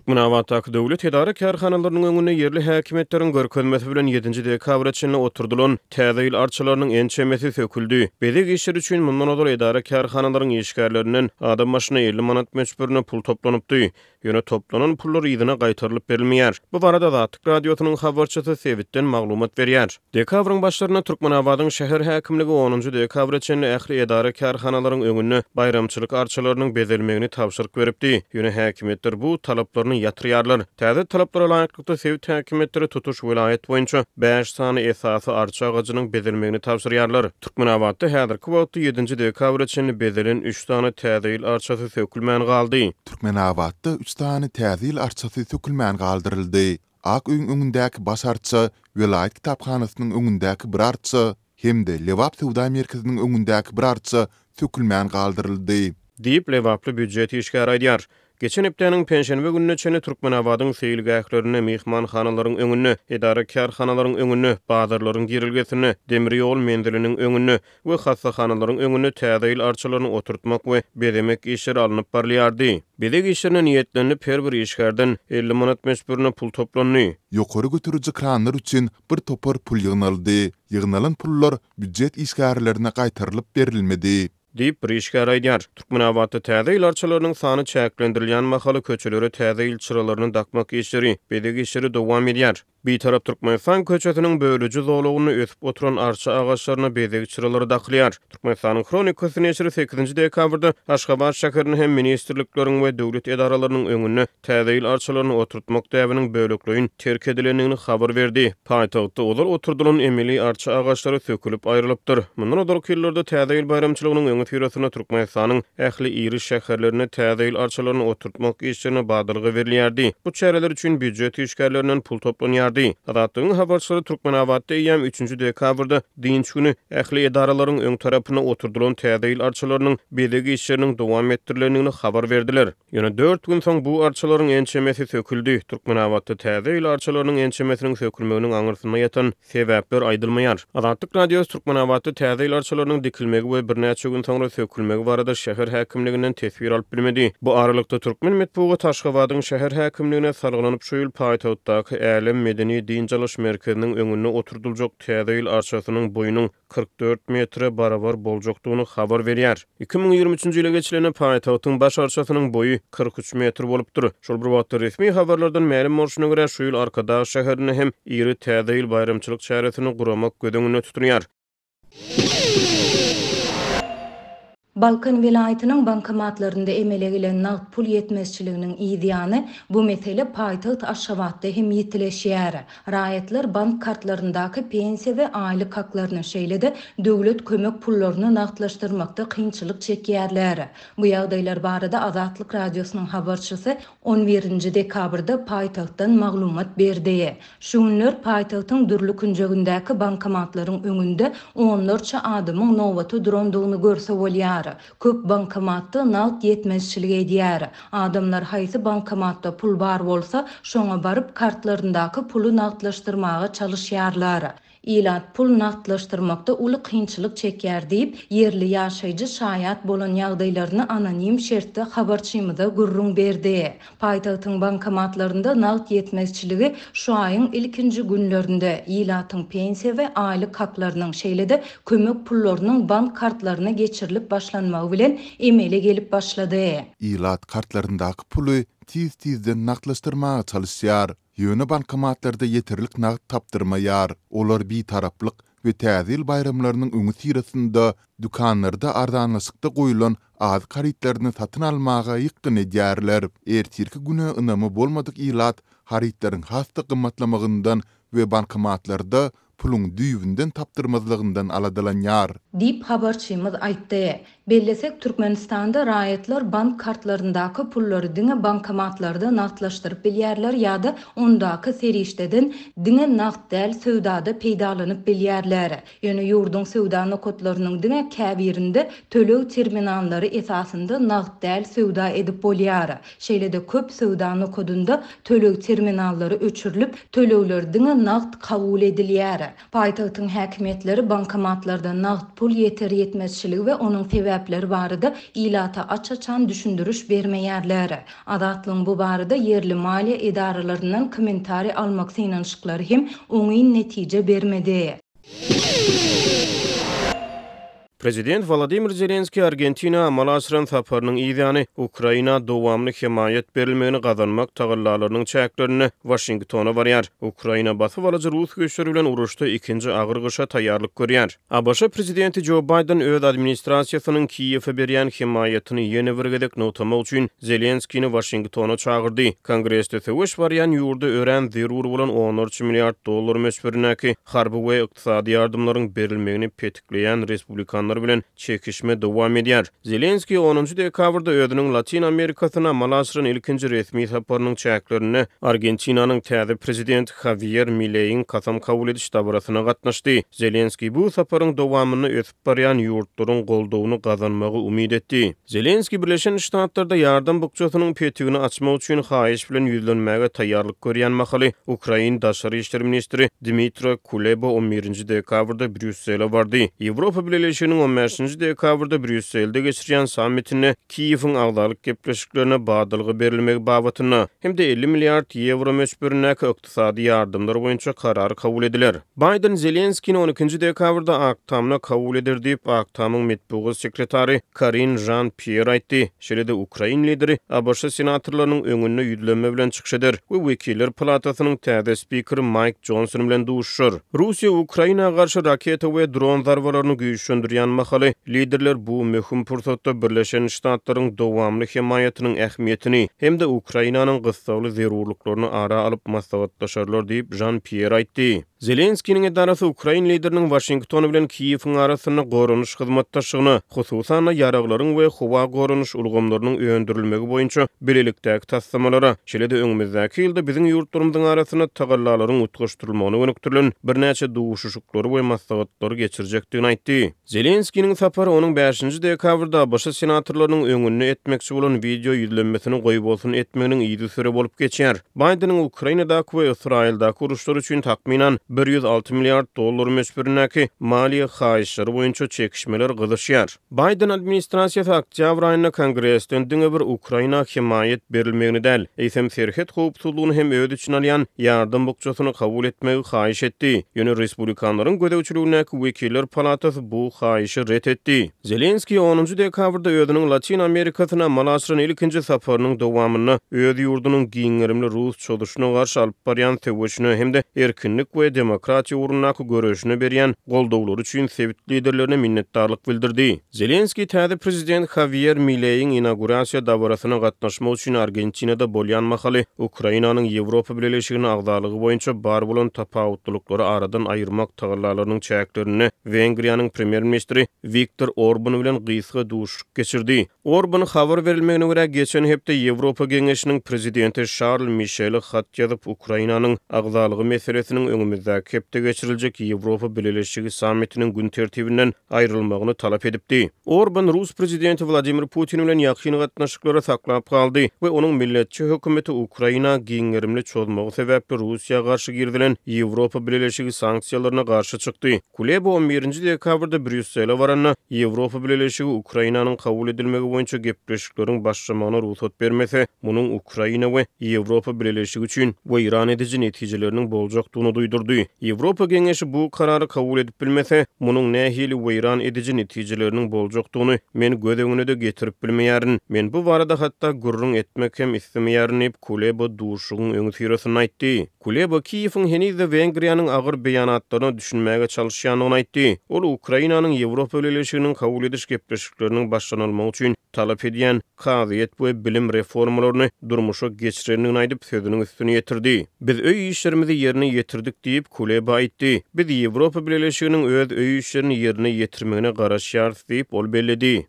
Türkmenabatdaky döwlet edara kärhanalarynyň öňüne yerli häkimetleriň görkezmesi bilen 7-nji dekabr içinde oturdulan täze ýyl arçylarynyň ençemesi söküldi. Bedek işler üçin mundan odar edara kärhanalaryň işgärlerinden adam başyna 50 manat meçberine pul toplanıpdy. Ýöne toplanan pullar ýygyna gaýtarylyp berilmeýär. Bu barada Zatlyk radiosynyň habarçysy Sebitden maglumat berýär. Dekabryň başlaryna Türkmenabatyň şäher häkimligi 10-njy dekabr içinde ähli edara kärhanalaryň öňüne bayramçylyk arçylarynyň bedelmegini tapşyryk beripdi. Ýöne häkimetler bu talaplaryny ýatyrýarlar. Täze talaplara laýyklykda Sebit häkimetleri tutuş vilayet boýunça 5 sany esasy arça agaçynyň bedelmegini tapşyrýarlar. Türkmenabatda häzirki wagtda 7-nji dekabr içinde bedelen 3 sany täze ýyl arçasy sökülmän galdy. Türkmenabatda 3 sany täze ýyl arçasy sökülmän galdyryldy. Ak öň öňündäki baş arça vilayet kitapxanasynyň öňündäki bir arça hemde Lewap Sowda merkeziniň öňündäki bir arça sökülmän galdyryldy. Diýip Lewaply büdjet işgär aýdýar. Geçen hepdeniň penşenbe gününe çene Türkmenabatyň seýilgählerine, mehmanhanalaryň öňüne, edara kärhanalaryň öňüne, bazarlaryň girilgesine, demir ýol mendiliniň öňüne we hassahanalaryň öňüne täze ýyl arçylaryny oturtmak we bedemek işleri alınıp barlýardy. Bedek işlerine niýetlenip her bir işgärden 50 manat meçberine pul toplandy. Ýokary götürüji kranlar üçin bir topar pul ýygnaldy. Ýygnalan pullar büdjet işgärlerine gaýtarylyp berilmedi. Diýip bir işgär aýdýar. Türkmenabatda täze ýyl arçylarynyň sany çäklendirilýän mahaly köçelere täze ýyl çyralaryny dakmak işleri, bedek işleri dowam edýär. Bir tarap Türkmenistan köçetiniň bölüji zowlugyny ösüp oturan arça agaçlaryna bedek çyralary daklýar. Türkmenistanyň Kronikasy neşri 8-nji dekabrda Aşgabat şäheriniň hem ministrlikleriň we döwlet edaralarynyň öňüne täze ýyl arçylaryny oturtmak täbiniň bölekligini terk edilendigini habar berdi. Paýtagtda olar oturdulan emeli arça agaçlary sökülip aýrylypdyr. Mundan odarky ýyllarda täze ýyl bayramçylygynyň öňü ýöresine Türkmenistanyň ähli iri şäherlerine täze ýyl arçylaryny oturtmak işlerine badyrgy berilýärdi. Bu çäreler üçin büdjet işgärlerinden pul toplanýar. Adatlyň habarçylary Türkmenabatda ýam 3-nji dekabrda diňç güni ähli edaralaryň öň tarapyna oturdulan täze ýyl arçylarynyň bedek işleriniň dowam etdirilendigini habar berdiler. Ýöne 4 gün soň bu arçylaryň ençemesi söküldi. Türkmenabatda täze ýyl arçylarynyň ençemesiniň sökülmeginiň aňyrsyna ýatan sebäpler aýdylmaýar. Adatlyk radiosu Türkmenabatda täze ýyl arçylarynyň dikilmegi we birnäçe gün soňra sökülmegi barada şäher häkimliginden tesbir alyp bilmedi. Bu aralykda Türkmen Medeniýet Aşgabatyň şäher häkimligine salgylanyp şu ýyl paýtagtdaky Älim Medeni Diňjalaş merkeziniň öňüne oturduljak täze ýyl arçasynyň boýunyň 44 metre barabar boljakdygyny habar berýär. 2023-nji ýyla geçilene paýtagtyň baş arçasynyň boýy 43 metr bolupdyr. Şol bir wagtda resmi habarlardan ma'lum bolşuna görä şu ýyl arkada şäherine hem iri täze ýyl bayramçylyk çäresini guramak gödüňüne tutunýar. Balkan vilayetiniň bankomatlarynda emele gelen nagt pul yetmezçiliginiň ýygyny bu mesele paýtagyt Aşgabatda hem ýitileşýär. Raýatlar bank kartlaryndaky pensiýa we aýlyk haklaryny şeýlede döwlet kömek pullaryny nagtlaşdyrmakda kynçylyk çekýärler. Bu ýagdaýlar barada Azatlyk radiosynyň habarçysy 11-nji dekabrda paýtagtdan maglumat berdi. Şu günler paýtagtyň dürli künjegindäki bankomatlaryň öňünde onlarça adamyň nowbaty durandygyny görse bolýar. Köp bankomatda nagt yetmezçilik edýär. Adamlar haýsy bankomatda pul bar bolsa, şoňa baryp kartlaryndaky puly nagtlaşdyrmaga çalışýarlar. İlat pul nagtlaşdyrmakda uly kynçylyk çekýär diýip yerli ýaşaýjy şaýat bolan ýagdaýlaryny anonim şertde habarçymyza gurrun berdi. Paýtagtyň bankomatlarynda nagt yetmezçiligi şu aýyň ilkinji günlerinde ilatyň pensiýa we aýlyk haklarynyň şeýlede kömek pullarynyň bank kartlaryna geçirilip başlanmagy bilen emele gelip başlady. İlat kartlaryndaky puly tiz-tizden nagtlaşdyrmaga çalışýar. Ýöne bankomatlarda ýeterlik nagt tapdyrmaýar. Olar bir taraplyk we täze ýyl bayramlarynyň öňü tirasynda dükanlarda ardanlykda goýulan az haritlaryny satyn almaga ýykyn edýärler. Ertirki güne ynamy bolmadyk ilat haritlaryň hasta gymmatlamagyndan we bankomatlarda pulun düýünden tapdyrmazlygyndan aladylanýar. Dip habarçymyz aýtdy. Bellesek Türkmenistanda raýatlar bank kartlaryndaky pullary diňe bankomatlarda nagtlaşdyryp bilýärler ýa-da ondaky serişdeden diňe nagt däl söwdada peýdalanyp bilýärler. Ýöne ýurdun söwda nokotlarynyň diňe käbirinde tölew terminallary esasynda nagt däl söwda edip bolýar. Şeýlede köp söwda nokotunda tölew terminallary öçürilip tölewler diňe nagt kabul edilýär. Paýtagtyň häkimetleri bankomatlarda nagt pul ýeter ýetmezçiligi we onuň sebäpleri barada ilata açaçan düşündürüş bermeýärler. Adatlyň bu barada yerli maliýe edaralarynyň kommentari almak synanşyklary hem oňy netije bermedi. Prezident Vladimir Zelenski Argentina amal aşyran saparynyň ýygyny Ukraina dowamly himayet berilmegini gazanmak tagallalarynyň çäklerini Washingtona barýar. Ukraina basyp alyjy Rus güýçleri bilen uruşda ikinji agyr gysha taýýarlyk görýär. ABŞ prezidenti Joe Biden öz administrasiýasynyň Kiýewe berýän himayetini ýene bir gezek notamak üçin Zelenskini Washingtona çağırdy. Kongresde söwüş barýan ýurda ören zerur bolan $13 milliard mösberindäki harby we ykdysady ýardymlaryň berilmegini petikleýän Respublikanlar bilen çekişme dowam edýär. Zelenski 10 dekabrda özüniň Latin Amerikasyna malaşyran ilkinji resmi saparynyň çäklerini Argentinanyň täze prezidenti Javier Milei'in kasam kabul ediş dabarasyna gatnaşdy. Zelenski bu saparyň dowamyny ösüp barýan ýurtlaryň goldawyny gazanmagy umyd etdi. Zelenski Birleşen Ştatlarda ýardam bukçasynyň petigini açmak üçin haýyş bilen ýüzlenmäge taýýarlyk görýän mahaly Ukraina Daşary işleri ministri Dmitro Kuleba 11 dekabrda Brüssele bardy. Ýewropa Birleşiginiň 15 dekabrda Brüsselde geçirýän sammitine Kiýewiň agdalyk gepleşiklerine badylygy berilmegi babatyna hem de 50 milliard euro mösberindäki ykdysady ýardymlar boýunça karar kabul ediler. Biden Zelenskini 12 dekabrda aktamna kabul eder diýip aktamyň metbuat sekretary Karine Jean-Pierre aýtdy. Şeýle-de Ukraina lideri ABŞ senatorlarynyň öňüne ýüzlenme bilen çykyş eder we Wekiller Palatasynyň täze spikeri Mike Johnson bilen duşur. Russiýa Ukraina garşy raketa we dron zarbalaryny güýçlendirýän mahaly liderler bu möhüm pursatda Birleşen Ştatlaryň dowamly himayetiniň ähmiýetini hem de Ukrainanyň gysgaly zerurlyklaryny ara alyp maslahatlaşarlar diýip Jean-Pierre aýtdy. Zelenskiniň edarasy Ukraina lideriniň Washington bilen Kiýewiň arasyny gorunuş hyzmatdaşlygyny, hususan ýaraglaryň we howa gorunuş ulgamlarynyň öňdürilmegi boýunça bilelikdäki tassamalara, şeýle-de öňümüzdäki ýylda biziň ýurtlarymyzyň arasyna tagallalaryň utgaşdyrylmagyny öňkürlen birnäçe duşuşuklary we maslahatlary geçirjekdigini aýtdy. Zelenskiniň sapary onuň 5 dekabrda ABC senatorlarynyň öňüne etmekçi bolan video ýüzlenmesini goýup bolsun etmeginiň ýygy süre bolup geçýär. Bidenin Ukrainadaky we Israeldaky uruşlar üçin takminan $106 milliard mösberindäki maliýe haýyşlary boýunça çekişmeler gyzyşýar. Biden administrasiýasy oktýabr aýyna Kongresden diňe bir Ukraina himayet berilmegini däl, eýsem serhet howpsuzlygyny hem öz üçin alýan ýardym bukçasyny kabul etmegi haýyş etdi. Ýöne Respublikanlaryň gödäwçiligindäki Wekiller Palatasy bu haýyşy ret etdi. Zelenski 10 dekabrda özüniň Latin Amerikasyna malaşyran ilkinji saparynyň dowamyny öz ýurdunyň giňerimli Rus çoluşyna garşy alyp barýan töwüşini hem de erkinlik we demokratiýa uğrundaky görüşini berýän goldawlary üçin sewit liderlerine minnetdarlyk bildirdi. Zelenski täze prezident Javier Milei'in inaugurasiýa dabarasyna gatnaşmak üçin Argentinada bolýan mahaly Ukrainanyň Ýewropa Birleşiginiň agdalygy boýunça bar bolan tapawutlylykları aradan aýyrmak tagallalarynyň çäklerini Wengriýanyň premier ministri Viktor Orban bilen gysga duşuk geçirdi. Orban habar verilmegine görä geçen hepde Ýewropa Geňeşiniň prezidenti Charles Michel hat ýazyp Ukrainanyň agdalygy meselesiniň öňümüzdäki hepde geçiriljek Ýewropa Birleşigi sammitiniň gün tertibinden aýrylmagyny talap edipdi. Orban Rus prezidenti Vladimir Putin bilen ýakyn gatnaşyklary saklap kaldy we onuň milletçi hökümeti Ukraina giňerimli çözmegi sebäpli Russiýa garşy girdilen Ýewropa Birleşigi sanksiýalaryna garşy çykdy. Kuleba 11 dekabrda Brüssele baranna Ýewropa Birleşigi Ukrainanyň kabul edilmegi boýunça gepleşikleriň başlamagyna ruhsat bermese, munyň Ukraina we Ýewropa Birleşigi üçin weýran edici netijeleriň boljakdygyny duýdurdy. Ýewropa Geňeşi bu karary kabul edip bilmese, munyň nähili weýran edici netijeleriň boljakdygyny men göz öňüne de getirip bilmeýärin. Men bu barada hatda gurrun etmek hem istemýärin diýip Kuleba duşugyň öňü sürüsini aýtdy. Kuleba Kiýewiň henize Wengriýanyň agyr beýanatlaryny düşünmäge çalışýanyny aýtdy. Ol Ukrainanyň Ýewropa Birleşiginiň kabul ediş gepleşikleriniň başlanylmagy üçin talap edýän kaziýet we bilim reformalaryny durmuşa geçirenini aýdyp sözüniň üstüne ýetirdi. Biz öý işlerimizi ýerine ýetirdik diýip Kuleba aýtdy. Biz Ýewropa Birleşiginiň öz öý işlerini ýerine ýetirmegine garaşýar diýip ol belledi.